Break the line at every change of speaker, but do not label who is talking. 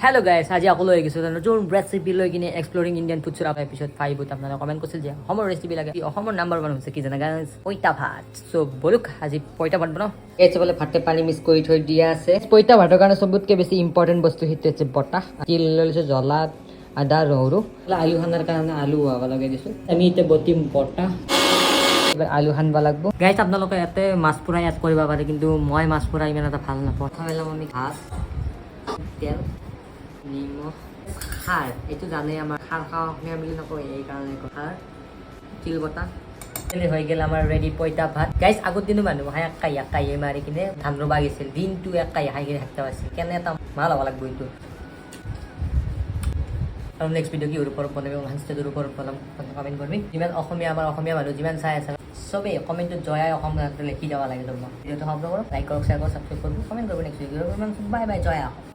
Hello guys, আজি আকলৈ আহিছোঁ নতুন ৰেচিপি লৈ কিনে এক্সপ্লোৰিং ইণ্ডিয়ান ফুড চুৰাপ এপিসোড 5 ত আপোনালোকে কমেন্ট কৰিছিল যে অসমৰ ৰেচিপি লাগে অসমৰ নাম্বাৰ 1 হৈছে কি জানা গাইস পইতা ভাত সো বলুক আজি পইতা ভাত বনাও এই চবলে ভাতে পানী মিক্স কৰি থৈ দিয়া আছে পইতা ভাতৰ কাৰণে সবতকে বেছি ইম্পৰ্টেন্ট বস্তু হিতে আছে বটা তিল লৈছে জ্বলা আদা ৰহুৰু আলু খানাৰ কাৰণে আলু হাবা লগাই দিছো আমি ইতে বটিম বটা এবাৰ আলু খানবা লাগব গাইস আপোনালোকে ইয়াতে মাছ পুৰা এড কৰিব পাৰে কিন্তু মই মাছ পুৰা ইমান এটা ভাল নাপাওঁ প্ৰথমে লম আমি ভাত তেল নিমখ খাৰ এইটো জানে আমাৰ খাৰ খাওঁ অসমীয়া বুলি নকয় এই কাৰণে খাৰ তিল বটা এনে হৈ গেল আমাৰ ৰেডি পইতা ভাত গাইস আগত দিনো মানুহ এক কাইয়ে মাৰি কিনে ধান ৰুবা গৈছিল দিনটো এক কাই খাই কিনে থাকতে পাৰছিল কেনে এটা মাল হ'ব লাগব এইটো আৰু নেক্সট ভিডিও কি ওপৰত বনাবি হানষ্টেডৰ ওপৰত বনাম কমেন্ট কৰিবি যিমান অসমীয়া আমাৰ অসমীয়া মানুহ যিমান চাই আছে সবে কমেন্টত জয় অসম লিখি যাব লাগে তোমাক ভিডিওটো সব কৰক লাইক কৰক শ্বেয়াৰ কৰক সাবস্ক্ৰাইব কৰক কমেন্ট কৰক নেক্সট ভিডিও বাই বাই জয় অসম